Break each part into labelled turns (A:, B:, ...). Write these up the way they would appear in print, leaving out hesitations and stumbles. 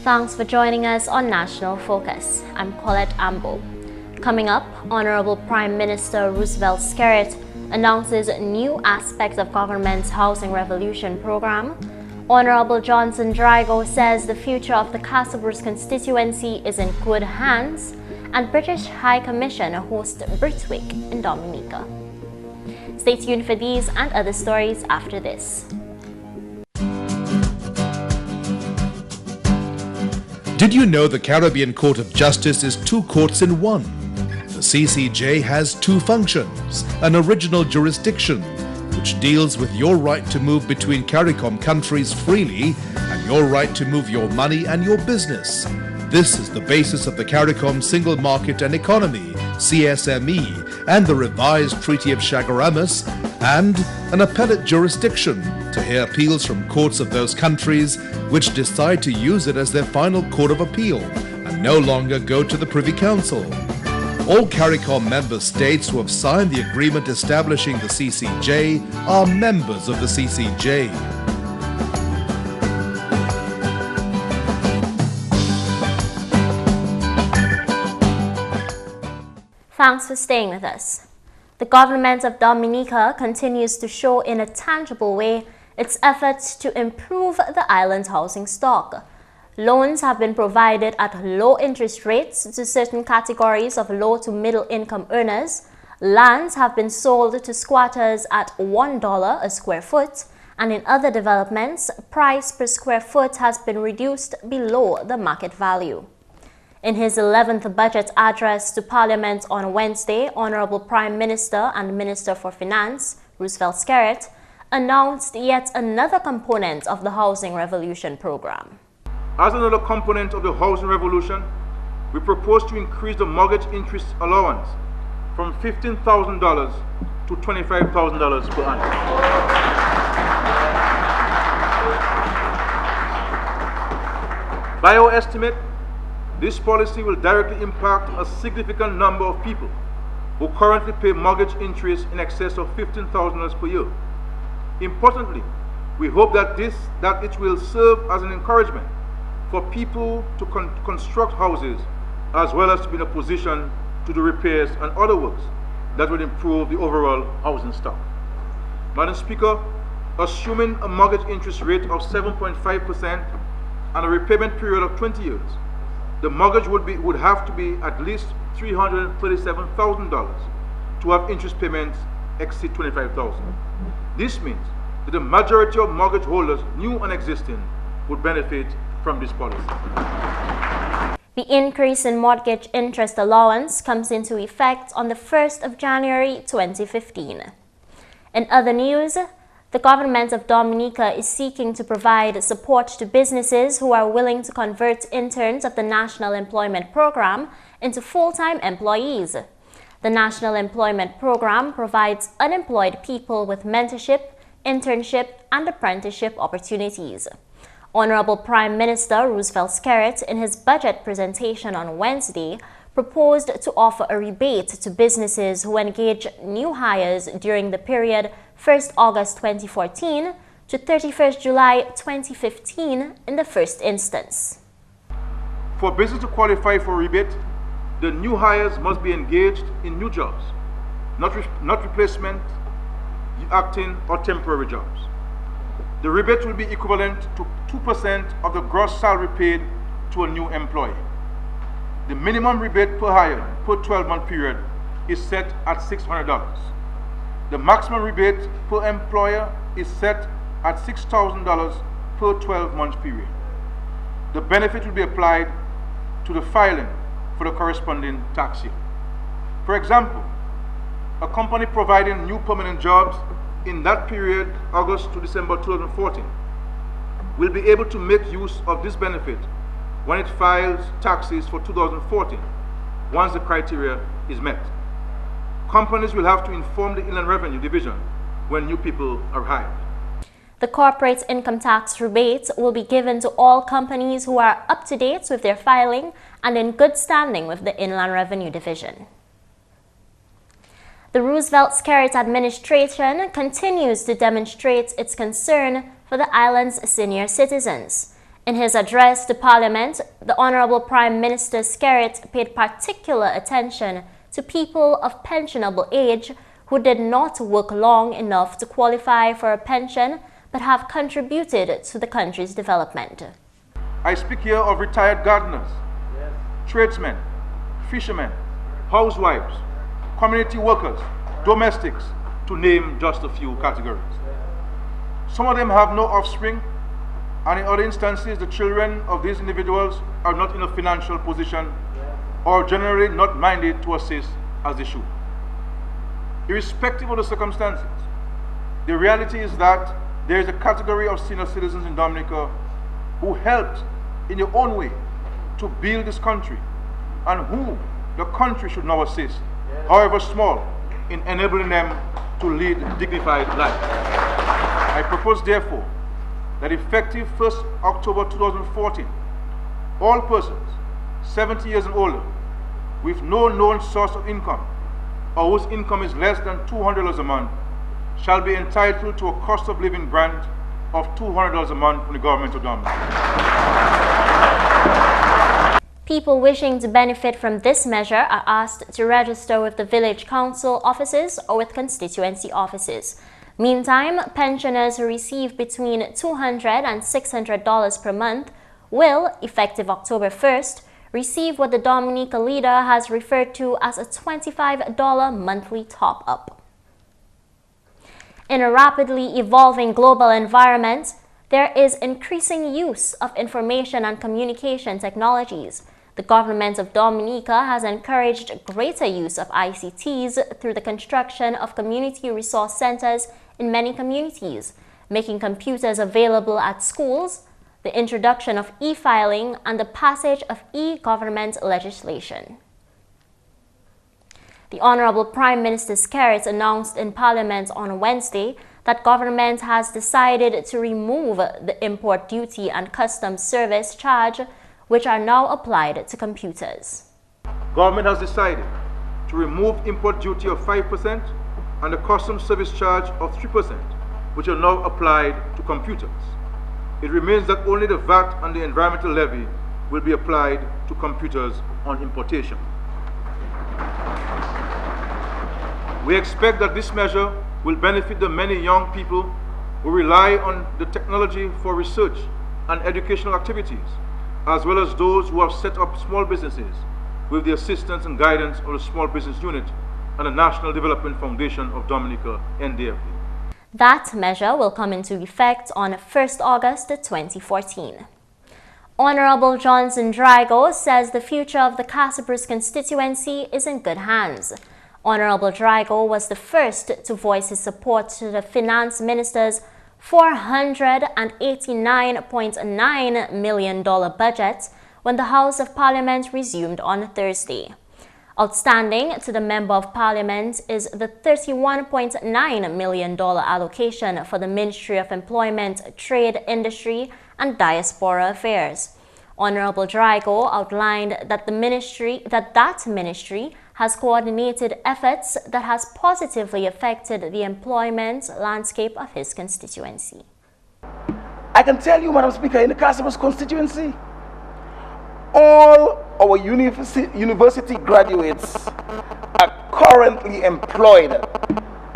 A: Thanks for joining us on National Focus. I'm Colette Ambo. Coming up, Honorable Prime Minister Roosevelt's CARICOM announces new aspects of government's Housing Revolution program. Honorable Johnson Drigo says the future of the Castle Bruce Constituency is in good hands, and British High Commission hosts Brit Week in Dominica. Stay tuned for these and other stories after this.
B: Did you know the Caribbean Court of Justice is two courts in one? The CCJ has two functions: an original jurisdiction, which deals with your right to move between CARICOM countries freely and your right to move your money and your business. This is the basis of the CARICOM Single Market and Economy, CSME, and the revised Treaty of Chaguaramas, and an appellate jurisdiction to hear appeals from courts of those countries which decide to use it as their final court of appeal and no longer go to the Privy Council. All CARICOM member states who have signed the agreement establishing the CCJ are members of the CCJ.
A: Thanks for staying with us. The government of Dominica continues to show in a tangible way its efforts to improve the island's housing stock. Loans have been provided at low interest rates to certain categories of low to middle income earners. Lands have been sold to squatters at $1 a square foot, and in other developments, price per square foot has been reduced below the market value. In his 11th budget address to Parliament on Wednesday, Honorable Prime Minister and Minister for Finance, Roosevelt's CARICOM, announced yet another component of the Housing Revolution program.
C: As another component of the Housing Revolution, we propose to increase the mortgage interest allowance from $15,000 to $25,000 per annum. By our estimate, this policy will directly impact a significant number of people who currently pay mortgage interest in excess of $15,000 per year. Importantly, we hope that it will serve as an encouragement for people to construct houses, as well as to be in a position to do repairs and other works that will improve the overall housing stock. Madam Speaker, assuming a mortgage interest rate of 7.5% and a repayment period of 20 years, the mortgage would have to be at least $337,000 to have interest payments exceed $25,000. This means that the majority of mortgage holders, new and existing, would benefit from this policy.
A: The increase in mortgage interest allowance comes into effect on the 1st of January 2015. In other news, the government of Dominica is seeking to provide support to businesses who are willing to convert interns of the National Employment Program into full-time employees. The National Employment Program provides unemployed people with mentorship, internship, and apprenticeship opportunities. Honorable Prime Minister Roosevelt's CARICOM, in his budget presentation on Wednesday, proposed to offer a rebate to businesses who engage new hires during the period 1st August 2014 to 31st July 2015 in the first instance.
C: For business to qualify for rebate, the new hires must be engaged in new jobs, not replacement, acting, or temporary jobs. The rebate will be equivalent to 2% of the gross salary paid to a new employee. The minimum rebate per hire per 12-month period is set at $600. The maximum rebate per employer is set at $6,000 per 12-month period. The benefit will be applied to the filing for the corresponding tax year. For example, a company providing new permanent jobs in that period, August to December 2014, will be able to make use of this benefit when it files taxes for 2014, once the criteria is met. Companies will have to inform the Inland Revenue Division when new people are hired.
A: The corporate income tax rebate will be given to all companies who are up to date with their filing and in good standing with the Inland Revenue Division. The Roosevelt's CARICOM administration continues to demonstrate its concern for the island's senior citizens. In his address to Parliament, the Honorable Prime Minister Skerrit paid particular attention to people of pensionable age who did not work long enough to qualify for a pension but have contributed to the country's development.
C: I speak here of retired gardeners, tradesmen, fishermen, housewives, community workers, domestics, to name just a few categories. Some of them have no offspring, and in other instances, the children of these individuals are not in a financial position or generally not minded to assist as they should. Irrespective of the circumstances, the reality is that there is a category of senior citizens in Dominica who helped in their own way to build this country and who the country should now assist, however small, in enabling them to lead dignified lives. I propose, therefore, that effective 1st October 2014, all persons 70 years and older with no known source of income or whose income is less than $200 a month shall be entitled to a cost of living grant of $200 a month from the government of Dominica.
A: People wishing to benefit from this measure are asked to register with the village council offices or with constituency offices. Meantime, pensioners who receive between $200 and $600 per month will, effective October 1st, receive what the Dominica leader has referred to as a $25 monthly top-up. In a rapidly evolving global environment, there is increasing use of information and communication technologies. The government of Dominica has encouraged greater use of ICTs through the construction of community resource centers in many communities, making computers available at schools, the introduction of e-filing, and the passage of e-government legislation. The Honorable Prime Minister Skerrit announced in Parliament on Wednesday that government has decided to remove the import duty and customs service charge, which are now applied to computers.
C: Government has decided to remove import duty of 5% and the customs service charge of 3%, which are now applied to computers. It remains that only the VAT and the environmental levy will be applied to computers on importation. We expect that this measure will benefit the many young people who rely on the technology for research and educational activities, as well as those who have set up small businesses with the assistance and guidance of the Small Business Unit and the National Development Foundation of Dominica, NDFD.
A: That measure will come into effect on 1st August 2014. Honorable Johnson Drigo says the future of the Castle Bruce constituency is in good hands. Honorable Drigo was the first to voice his support to the Finance Minister's $489.9 million budget when the House of Parliament resumed on Thursday. Outstanding to the Member of Parliament is the $31.9 million allocation for the Ministry of Employment, Trade, Industry and Diaspora Affairs. Honorable Drigo outlined that that ministry has coordinated efforts that has positively affected the employment landscape of his constituency.
D: I can tell you, Madam Speaker, in the Castle Bruce constituency, all our university graduates are currently employed,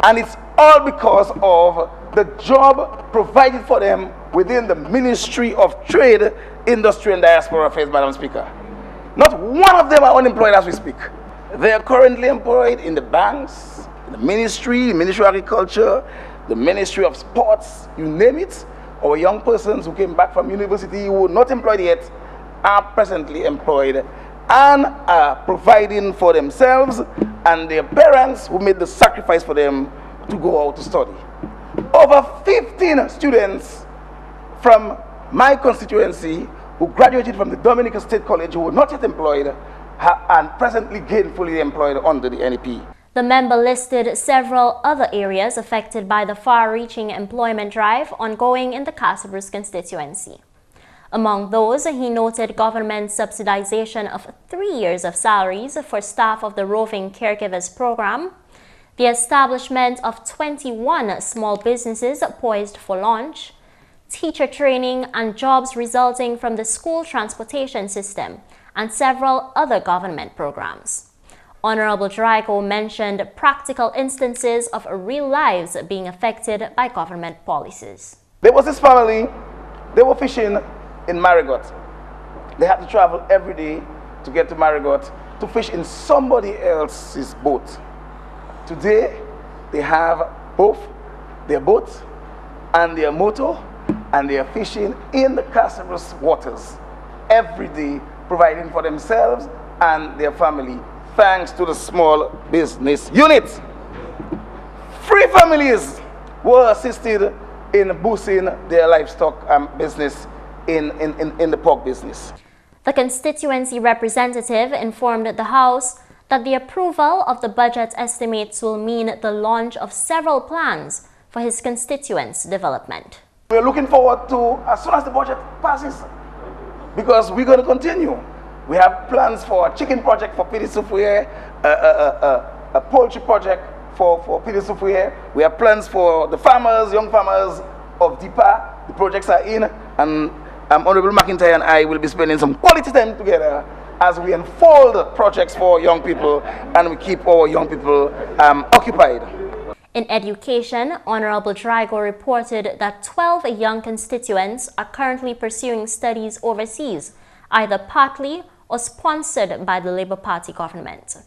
D: and it's all because of the job provided for them within the Ministry of Trade, Industry and Diaspora Affairs, Madam Speaker. Not one of them are unemployed as we speak. They are currently employed in the banks, in the Ministry of Agriculture, the Ministry of Sports, you name it. Our young persons who came back from university who were not employed yet are presently employed and are providing for themselves and their parents who made the sacrifice for them to go out to study. Over 15 students from my constituency who graduated from the Dominica State College who were not yet employed and presently gainfully employed under the NEP.
A: The member listed several other areas affected by the far-reaching employment drive ongoing in the Castle Bruce constituency. Among those, he noted government subsidization of 3 years of salaries for staff of the Roving Caregivers Program, the establishment of 21 small businesses poised for launch, teacher training, and jobs resulting from the school transportation system, and several other government programs. Honorable Drigo mentioned practical instances of real lives being affected by government policies.
D: There was this family, they were fishing in Marigot. They had to travel every day to get to Marigot to fish in somebody else's boat. Today, they have both their boat and their motor, and they are fishing in the Castle Bruce waters every day, providing for themselves and their family, thanks to the small business unit. 3 families were assisted in boosting their livestock business in the pork business.
A: The constituency representative informed the House that the approval of the budget estimates will mean the launch of several plans for his constituents' development.
D: We're looking forward to as soon as the budget passes, because we're going to continue. We have plans for a chicken project for Pidi Souffriere, a poultry project for Pidi Souffriere. We have plans for the farmers, young farmers of Dipa. The projects are in, and Honorable McIntyre and I will be spending some quality time together as we unfold projects for young people and we keep our young people occupied.
A: In education, Honorable Drigo reported that 12 young constituents are currently pursuing studies overseas, either partly or sponsored by the Labour Party government.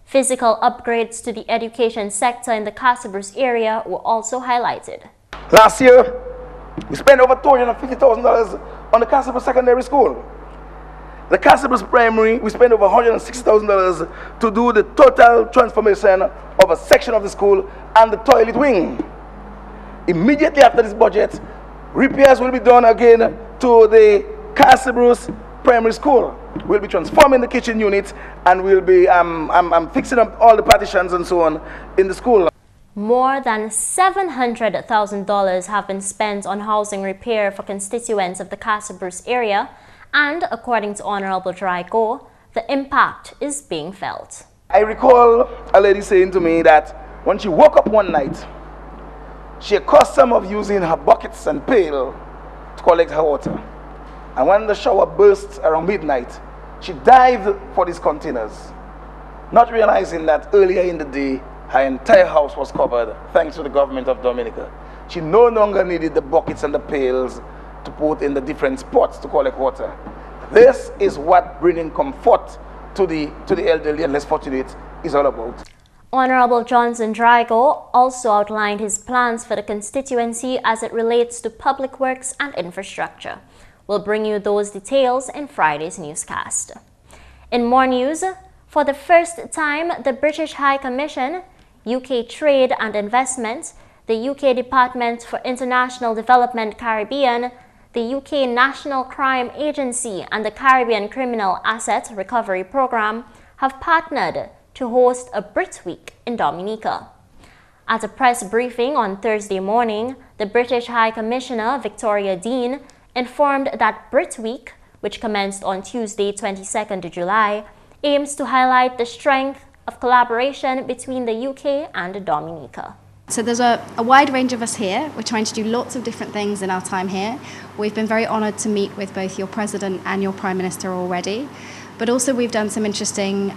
A: Physical upgrades to the education sector in the Castle Bruce area were also highlighted.
D: Last year, we spent over $250,000 on the Castle Bruce Secondary School. The Castle Bruce Primary, we spent over $160,000 to do the total transformation of a section of the school and the toilet wing. Immediately after this budget, repairs will be done again to the Castle Bruce Primary School. We'll be transforming the kitchen unit, and we'll be fixing up all the partitions and so on in the school.
A: More than $700,000 have been spent on housing repair for constituents of the Castle Bruce area, and according to Honorable Drigo, the impact is being felt.
D: I recall a lady saying to me that when she woke up one night, she accustomed of using her buckets and pail to collect her water. And when the shower burst around midnight, she dived for these containers, not realizing that earlier in the day, her entire house was covered thanks to the government of Dominica. She no longer needed the buckets and the pails to put in the different spots to collect water. This is what bringing comfort to the elderly and less fortunate is all about.
A: Honorable Johnson Drigo also outlined his plans for the constituency as it relates to public works and infrastructure. We'll bring you those details in Friday's newscast. In more news, for the first time, the British High Commission, UK Trade and Investment, the UK Department for International Development Caribbean, the UK National Crime Agency and the Caribbean Criminal Asset Recovery Program have partnered to host a Brit Week in Dominica. At a press briefing on Thursday morning, the British High Commissioner Victoria Dean informed that Brit Week, which commenced on Tuesday 22nd July, aims to highlight the strength of collaboration between the UK and Dominica.
E: So there's a wide range of us here. We're trying to do lots of different things in our time here. We've been very honoured to meet with both your President and your Prime Minister already. But also we've done some interesting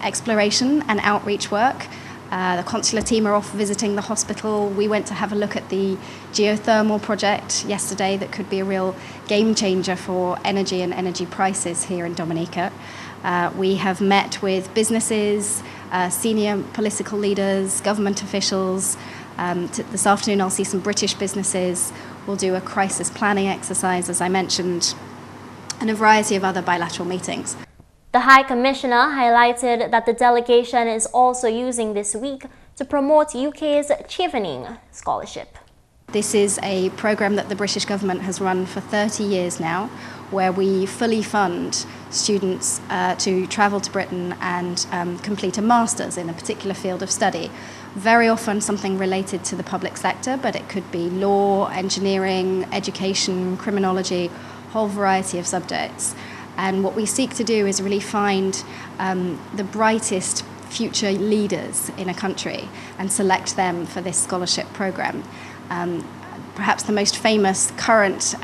E: exploration and outreach work. The consular team are off visiting the hospital. We went to have a look at the geothermal project yesterday that could be a real game changer for energy and energy prices here in Dominica. We have met with businesses, senior political leaders, government officials. This afternoon I'll see some British businesses. We'll do a crisis planning exercise, as I mentioned, and a variety of other bilateral meetings.
A: The High Commissioner highlighted that the delegation is also using this week to promote UK's Chevening Scholarship.
E: This is a programme that the British government has run for 30 years now, where we fully fund students to travel to Britain and complete a master's in a particular field of study. Very often something related to the public sector, but it could be law, engineering, education, criminology, a whole variety of subjects. And what we seek to do is really find the brightest future leaders in a country and select them for this scholarship programme. perhaps the most famous current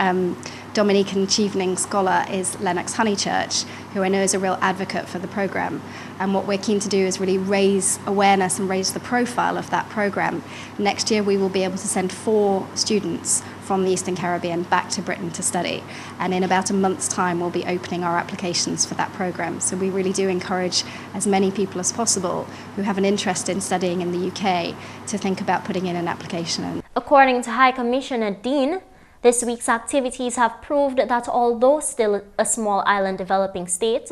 E: Dominican Chevening scholar is Lennox Honeychurch, who I know is a real advocate for the programme. And what we're keen to do is really raise awareness and raise the profile of that programme. Next year we will be able to send 4 students from the Eastern Caribbean back to Britain to study. And in about a month's time we'll be opening our applications for that programme. So we really do encourage as many people as possible who have an interest in studying in the UK to think about putting in an application.
A: According to High Commissioner Dean, this week's activities have proved that although still a small island developing state,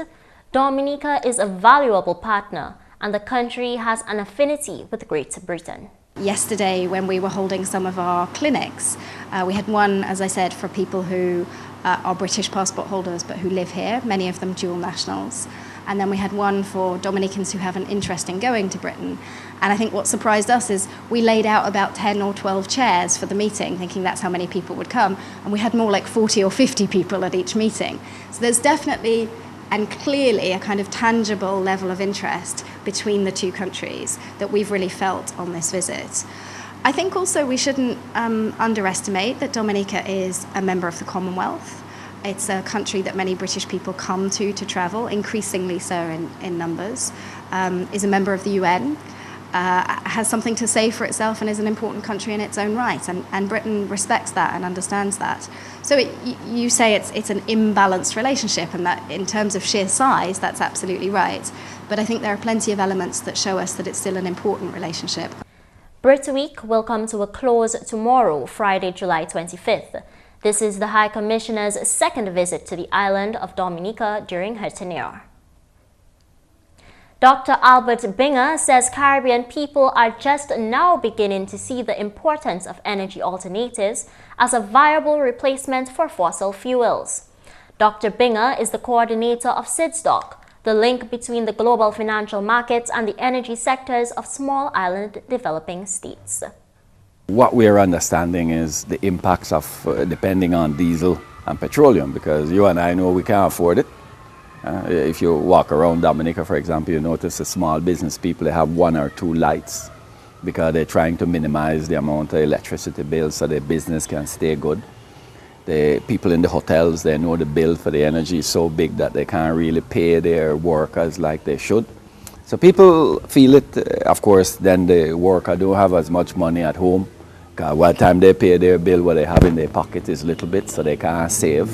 A: Dominica is a valuable partner and the country has an affinity with Great Britain.
E: Yesterday, when we were holding some of our clinics, we had one, as I said, for people who are British passport holders but who live here, many of them dual nationals. And then we had one for Dominicans who have an interest in going to Britain. And I think what surprised us is we laid out about 10 or 12 chairs for the meeting, thinking that's how many people would come. And we had more like 40 or 50 people at each meeting. So there's definitely and clearly a kind of tangible level of interest between the two countries that we've really felt on this visit. I think also we shouldn't underestimate that Dominica is a member of the Commonwealth. It's a country that many British people come to travel, increasingly so in numbers, is a member of the UN, has something to say for itself and is an important country in its own right, and Britain respects that and understands that. So you say it's an imbalanced relationship, and that in terms of sheer size, that's absolutely right. But I think there are plenty of elements that show us that it's still an important relationship.
A: Brit Week will come to a close tomorrow, Friday, July 25th. This is the High Commissioner's second visit to the island of Dominica during her tenure. Dr. Albert Binger says Caribbean people are just now beginning to see the importance of energy alternatives as a viable replacement for fossil fuels. Dr. Binger is the coordinator of SIDSTOCK, the link between the global financial markets and the energy sectors of small island developing states.
F: What we are understanding is the impacts of depending on diesel and petroleum, because you and I know we can't afford it. If you walk around Dominica, for example, you notice the small business people, they have 1 or 2 lights because they're trying to minimize the amount of electricity bills so their business can stay good. The people in the hotels, they know the bill for the energy is so big that they can't really pay their workers like they should. So people feel it. Of course, then the worker don't have as much money at home. Because by the time they pay their bill, what they have in their pocket is a little bit, so they can't save.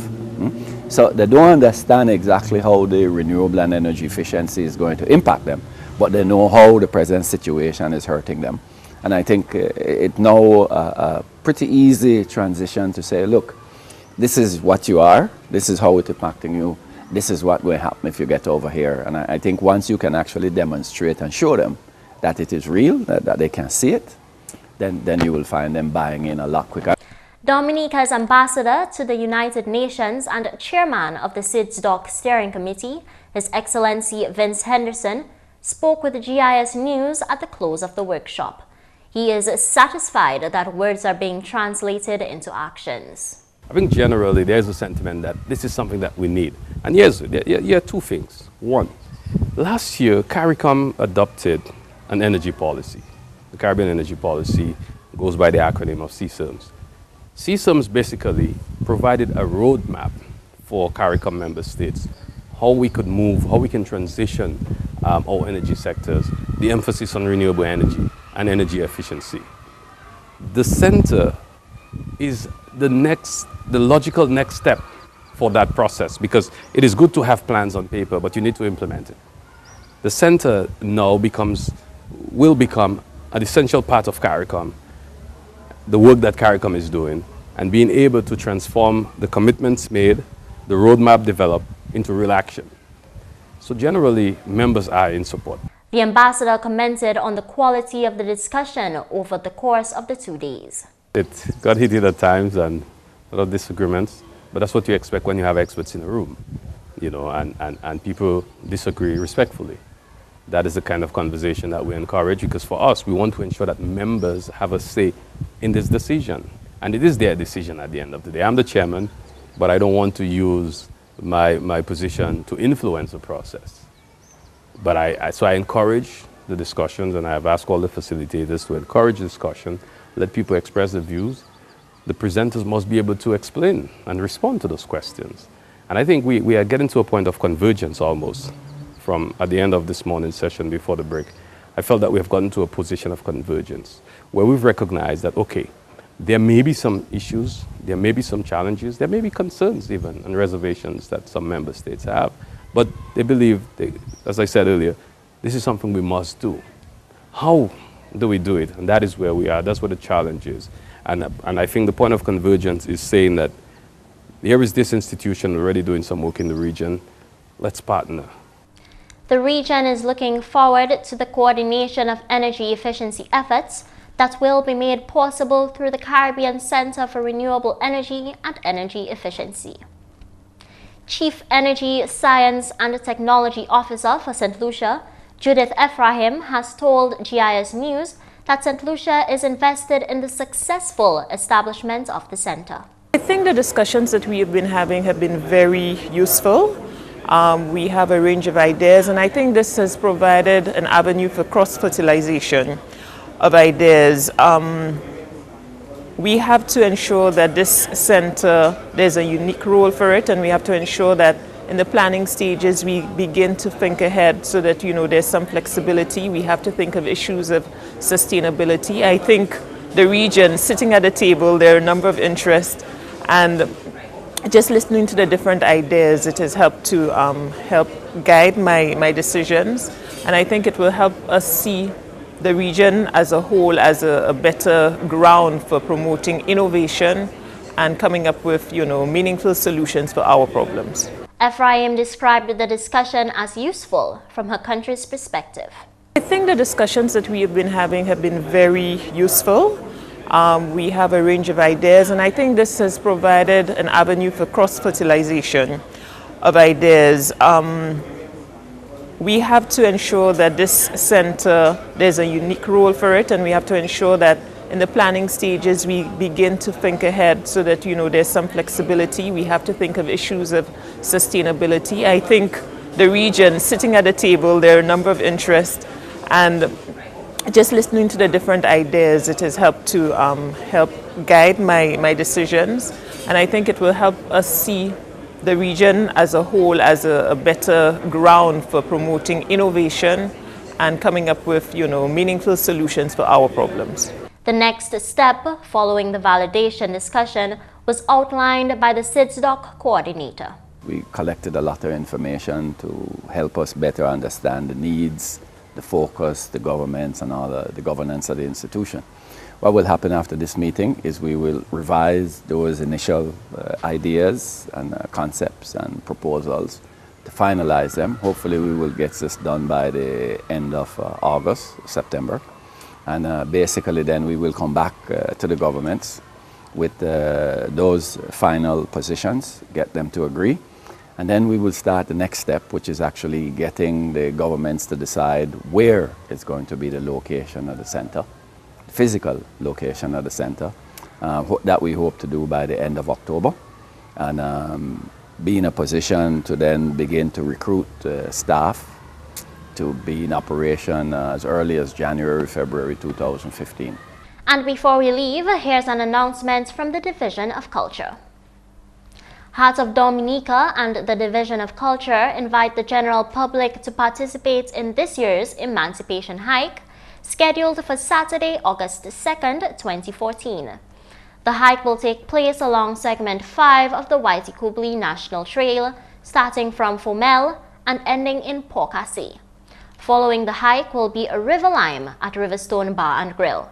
F: So they don't understand exactly how the renewable and energy efficiency is going to impact them, but they know how the present situation is hurting them. And I think it's now a pretty easy transition to say, look, this is what you are, this is how it's impacting you, this is what will happen if you get over here. And I think once you can actually demonstrate and show them that it is real, that they can see it, then you will find them buying in a lot quicker.
A: Dominica's ambassador to the United Nations and chairman of the SIDSTOCK Steering Committee, His Excellency Vince Henderson, spoke with GIS News at the close of the workshop. He is satisfied that words are being translated into actions.
G: I think generally there's a sentiment that this is something that we need. And yes, there are 2 things. One, last year CARICOM adopted an energy policy. The Caribbean Energy Policy goes by the acronym of CSIRMS. CSIRMS basically provided a roadmap for CARICOM member states, how we could move, how we can transition our energy sectors, the emphasis on renewable energy and energy efficiency. The center is the logical next step for that process, because it is good to have plans on paper, but you need to implement it. The center now will become an essential part of CARICOM, the work that CARICOM is doing, and being able to transform the commitments made, the roadmap developed, into real action. So generally, members are in support.
A: The ambassador commented on the quality of the discussion over the course of the 2 days.
G: It got heated at times and a lot of disagreements, but that's what you expect when you have experts in a room, you know, and people disagree respectfully. That is the kind of conversation that we encourage, because for us, we want to ensure that members have a say in this decision. And it is their decision at the end of the day. I'm the chairman, but I don't want to use my position to influence the process. But so I encourage the discussions, and I have asked all the facilitators to encourage discussion, let people express their views. the presenters must be able to explain and respond to those questions. And I think we are getting to a point of convergence almost from at the end of this morning's session before the break. I felt that we have gotten to a position of convergence where we've recognized that, okay, there may be some issues, there may be some challenges, there may be concerns even and reservations that some member states have, but they believe, as I said earlier, this is something we must do. How do we do it? And that is where we are, that's where the challenge is. And I think the point of convergence is saying that here is this institution already doing some work in the region, let's partner.
A: The region is looking forward to the coordination of energy efficiency efforts that will be made possible through the Caribbean Center for Renewable Energy and Energy Efficiency. Chief Energy, Science and Technology Officer for St. Lucia, Judith Ephraim, has told GIS News that St. Lucia is invested in the successful establishment of the center.
H: I think the discussions that we have been having have been very useful. We have a range of ideas, and I think this has provided an avenue for cross-fertilization of ideas. We have to ensure that this center, there's a unique role for it, and we have to ensure that in the planning stages we begin to think ahead so that, you know, there's some flexibility. We have to think of issues of sustainability. I think the region, sitting at the table, there are a number of interests, and just listening to the different ideas, it has helped to help guide my decisions, and I think it will help us see the region as a whole as a better ground for promoting innovation and coming up with, you know, meaningful solutions for our problems.
A: Ephraim described the discussion as useful from her country's perspective.
H: I think the discussions that we have been having have been very useful. We have a range of ideas, and I think this has provided an avenue for cross-fertilization of ideas. We have to ensure that this center, there's a unique role for it, and we have to ensure that in the planning stages we begin to think ahead so that, you know, there's some flexibility. We have to think of issues of sustainability. I think the region, sitting at the table, there are a number of interests, and just listening to the different ideas, it has helped to help guide my decisions, and I think it will help us see the region as a whole as a better ground for promoting innovation and coming up with, you know, meaningful solutions for our problems.
A: The next step following the validation discussion was outlined by the SIDSTOCK coordinator.
F: We collected a lot of information to help us better understand the needs, the focus, the governments, and all the governance of the institution. What will happen after this meeting is we will revise those initial ideas and concepts and proposals to finalize them. Hopefully we will get this done by the end of August, September. And basically then we will come back to the governments with those final positions, get them to agree. And then we will start the next step, which is actually getting the governments to decide where is going to be the location of the center, physical location of the center, that we hope to do by the end of October, and be in a position to then begin to recruit staff to be in operation as early as January, February 2015.
A: And before we leave, here's an announcement from the Division of Culture. Heart of Dominica and the Division of Culture invite the general public to participate in this year's Emancipation Hike, scheduled for Saturday, August 2nd, 2014. The hike will take place along segment 5 of the Waitikubli National Trail, starting from Fomel and ending in Port-Cassé. Following the hike will be a river lime at Riverstone Bar and Grill.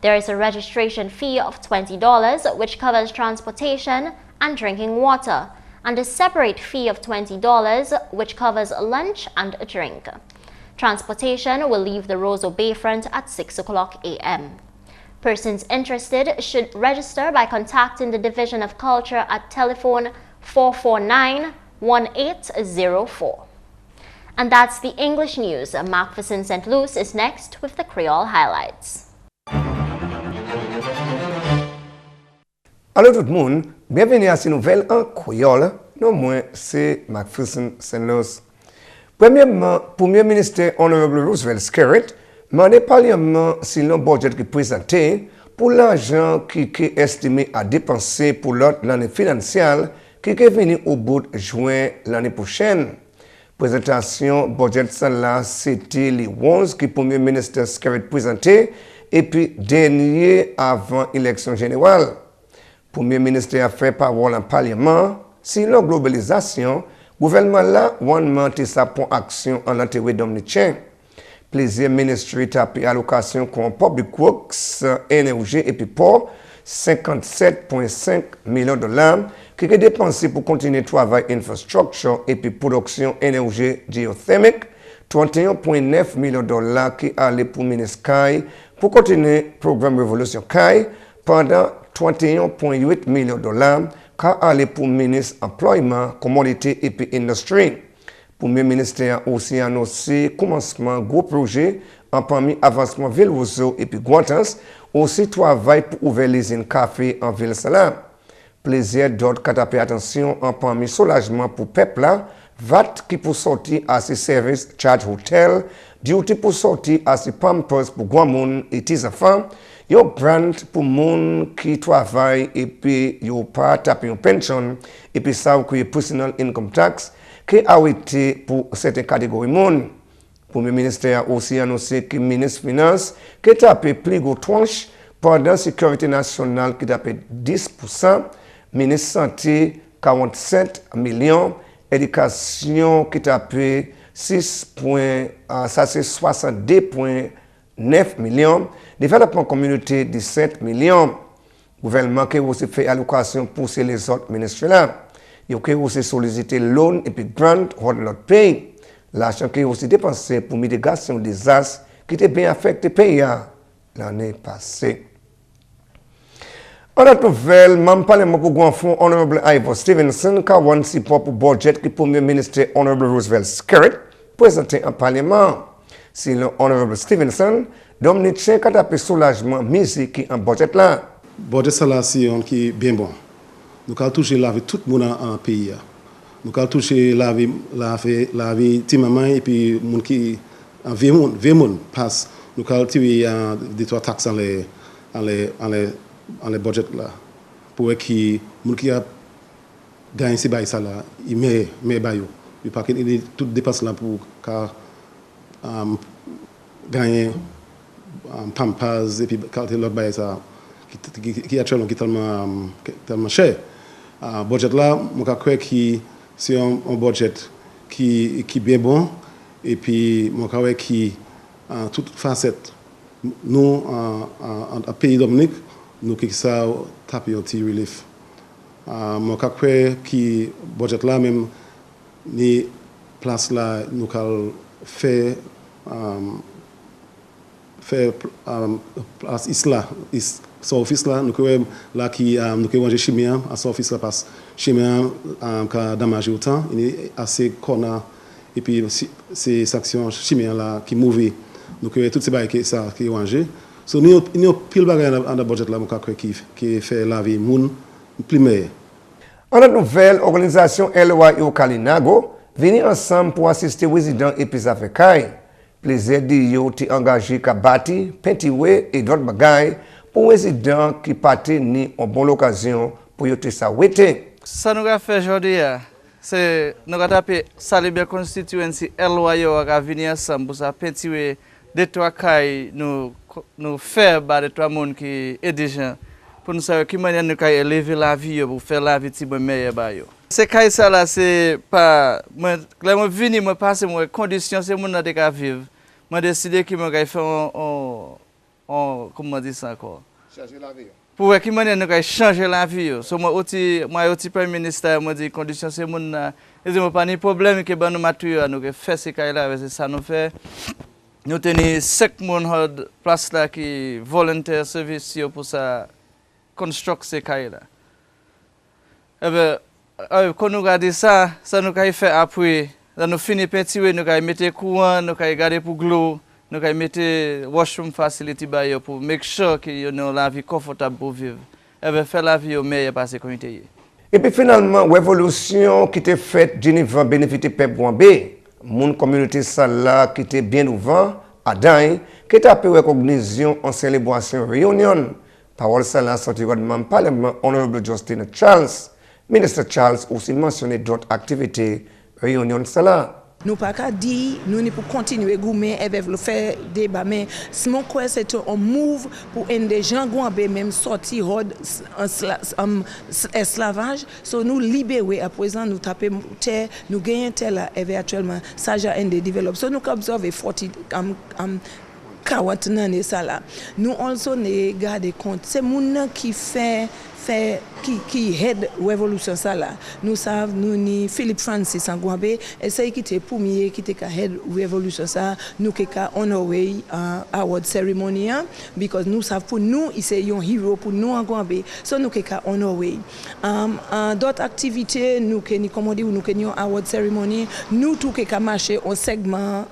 A: There is a registration fee of $20, which covers transportation and drinking water, and a separate fee of $20, which covers lunch and a drink. Transportation will leave the Roseau Bayfront at 6 o'clock a.m. Persons interested should register by contacting the Division of Culture at telephone 449-1804. And that's the English news. McPherson St. Luce is next with the Creole highlights.
I: Allô tout le monde, bienvenue à cette nouvelle en Creole. Non moins, c'est McPherson St. Luce. Premièrement, Premier Minister Honorable Roosevelt Skerritt demandé Parlement si le budget qui présenté pour l'argent qui est estimé à dépenser pour l'année financière qui est venu au bout de juin l'année prochaine. Présentation budget là, c'était les 11 que le Premier ministre Skerrit présenté et puis dernier avant l'élection générale. Le Premier ministre a fait parole en Parlement. Si la globalisation, le gouvernement là, a sa pour action en intérêt dominicain. Plusieurs ministres ont pris allocation comme Public Works, énergie et puis port, 57,5 millions de dollars qui est dépensé pour continuer le travail infrastructure et puis production énergie géothermique, 31,9 millions de dollars qui allaient pour le ministre Kai pour continuer le programme Révolution Kai pendant 31,8 millions de dollars qui allaient pour le ministre Employment, Commodity et puis Industrie. Le Premier ministre a aussi annoncé commencement gros projet en parmi avancement ville Rousseau et puis Guantans, aussi travail pour ouvrir les usines café en ville Salam. Plaisir d'autres qui tapé attention en parmi soulagement pour peuple là, VAT qui pour sortir à ses services charge hotel, duty pour sortir à ses pampers pour grand monde et tes enfants, yo grant pour monde qui travaille et puis yo pas taper une pension et puis ça que personal income tax qui a été pour certaines catégories de monde. Le Premier ministre a aussi annoncé que le ministre des Finances qui a tapé plus de tranche pendant la sécurité nationale qui a tapé 10%, ministre Santé 47 millions, éducation qui a tapé 62,9 millions, développement communauté 17 millions. Le gouvernement qui a aussi fait allocation pour les autres ministres là. Il a aussi sollicité loan et puis grant pour notre pays. L'argent qui est aussi dépensé pour mitigation des désastres qui étaient bien affectés pays l'année passée. En autre nouvelle, même parlement pour grand fond Honorable Ivor Stevenson qui a un support pour budget que le Premier ministre Honorable Roosevelt Skerrit présenté en parlement. Si le Honorable Stevenson, Dominique qui a tapé soulagement musique qui en budget là.
J: Budget ça là c'est qui est bien bon. Nous allons toucher la vie de tout le monde en pays. Nous allons toucher la vie de maman et puis les gens qui vivent passe. Nous allons tirer des trois taxes dans les budgets là. Pour que les gens qui ont gagné ces bails là, ils mettent bails. Il pas que toutes dépenses là pour gagner pampers et puis l'autre bail ça qui actuellement qui tellement cher. Budget là, je crois que c'est un budget qui est bien bon et puis je crois que toute facette nous en pays Dominique nous qui ça taper un petit relief. Je crois que budget là même ni place là nous faire place isla son office là nous que là qui nous que manger chimie à son office là parce chimie quand damagé autant il est assez corner et puis c'est section chimie là qui mauvais nous que toutes ces bails qui ça qui manger so nous pile bagarre dans budget là qui fait la vie moun plus meilleur.
I: En autre nouvelle, organisation LOA et Kalinago venir ensemble pour assister aux résidents et puis africains. Plaisir de yo ti engagé ka bâti, pentiwe et d'autres bagailles pour les résidents qui partent ni en bonne occasion pour yo te sa wete.
K: Ça nous a fait aujourd'hui, c'est nous a tapé Salibia Constituency LOA yo a venir ensemble pour ça pentiwe de trois cailles nous faire ba de trois monde qui édigeant pour nous savoir qui manière nous ka élever la vie pour faire la vie ti meilleure ba yo. C'est caille ça là c'est pas moi clairement venir moi passer moi condition c'est mon de ka vivre. Moi décidé que moi ga faire on comment dire ça encore changer la vie. Pour qui manière nous ga changer la vie. So moi aussi Prime Minister moi dit condition c'est mon et moi pas ni problème que ben nous matériaux nous ga faire ces caille là c'est ça nous fait nous tenir 5 monde place là qui volontaire service pour ça construire ces caille là. Eh ben quand nous regardons ça, ça nous a fait après. Nous finissons petit, nous avons mis courant, nous avons gardé pour l'eau, nous avons mis washroom facility pour make sure que nous avons la vie confortable pour vivre. Et bien, faire la vie au meilleur par ces communautés.
I: Et puis finalement, révolution qui était faite, Geneva bénéficie peuple B, mon communauté là qui était bien ouvert, à Dain, qui était appelé recognition en célébration réunion. Parole ça là sorti gouvernement parlement honorable Justin Charles. Ministre Charles aussi mentionné d'autres activités réunion ça là.
L: Nous pas qu'à dire nous ni pour continuer goumer et le faire débat mais mon quoi c'est un move pour des gens gouambé même sortir horde esclavage so nous libérer à présent nous taper terre nous gagner terre là actuellement ça j'ai un des développe so nous observer 40 années ça là nous also ne garder compte c'est moun qui fait qui head révolution ça là nous savons nous ni Philippe Francis Angouabe et c'est qui était premier qui était head révolution ça nous qui on our way award ceremony because nous savons pour nous il c'est un hero pour nous Angouabe so nous qui on our way d'autres activités nous qui ni comme dit nous qui ni award ceremony nous tout qui marcher au segment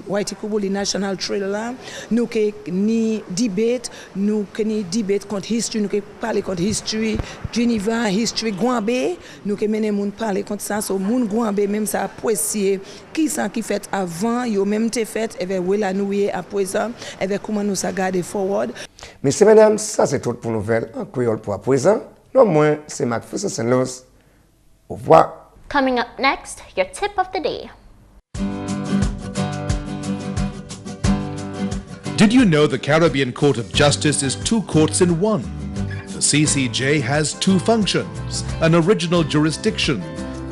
L: White Kubuli National Trail là nous qui ni debate nous qui ni debate contre history nous qui parler contre history Geneva history Gouambé nous que mener moun parler contre ça so moun Gouambé même ça apprécier qui ça qui fait avant yo même te fait et vers la nouer à présent et vers comment nous ça garder forward.
I: Messieurs mesdames, ça c'est tout pour nouvelles en créole pour à présent. Non moins c'est McPherson Luce. Au revoir.
A: Coming up next, your tip of the day.
B: Did you know the Caribbean Court of Justice is 2 courts in 1? The CCJ has 2 functions, an original jurisdiction,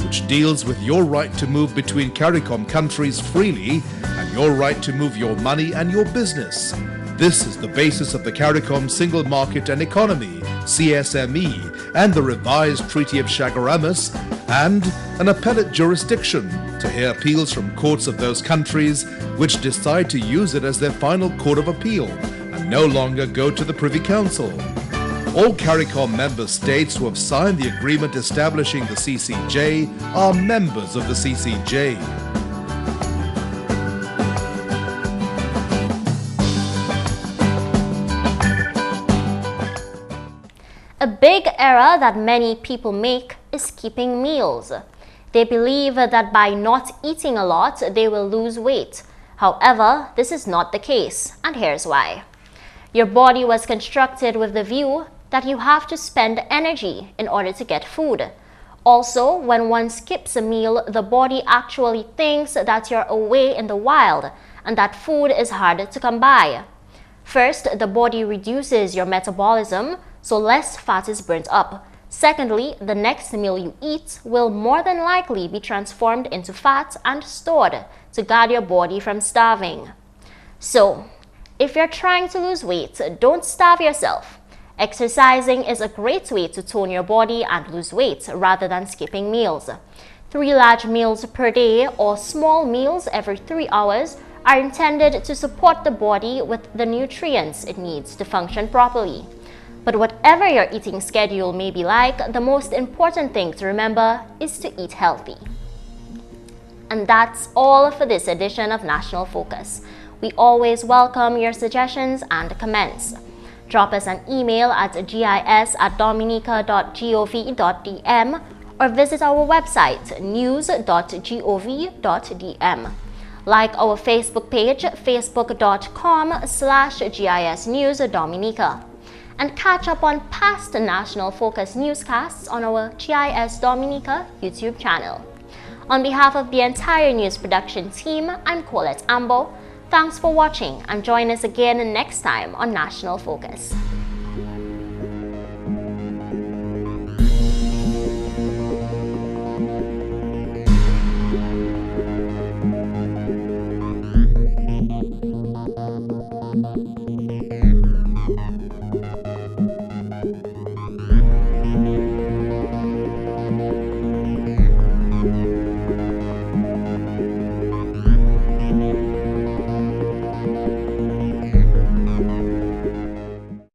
B: which deals with your right to move between CARICOM countries freely and your right to move your money and your business. This is the basis of the CARICOM Single Market and Economy, CSME, and the revised Treaty of Chaguaramas, and an appellate jurisdiction to hear appeals from courts of those countries which decide to use it as their final court of appeal and no longer go to the Privy Council. All CARICOM member states who have signed the agreement establishing the CCJ are members of the CCJ.
A: A big error that many people make is skipping meals. They believe that by not eating a lot, they will lose weight. However, this is not the case, and here's why. Your body was constructed with the view that you have to spend energy in order to get food. Also, when one skips a meal, the body actually thinks that you're away in the wild and that food is hard to come by. First, the body reduces your metabolism, so less fat is burnt up. Secondly, the next meal you eat will more than likely be transformed into fat and stored to guard your body from starving. So, if you're trying to lose weight, don't starve yourself. Exercising is a great way to tone your body and lose weight rather than skipping meals. 3 large meals per day or small meals every 3 hours are intended to support the body with the nutrients it needs to function properly. But whatever your eating schedule may be like, the most important thing to remember is to eat healthy. And that's all for this edition of National Focus. We always welcome your suggestions and comments. Drop us an email at gis@dominica.gov.dm or visit our website news.gov.dm. Like our Facebook page, facebook.com/GIS News Dominica. And catch up on past National Focus newscasts on our GIS Dominica YouTube channel. On behalf of the entire news production team, I'm Colette Ambo. Thanks for watching and join us again next time on National Focus.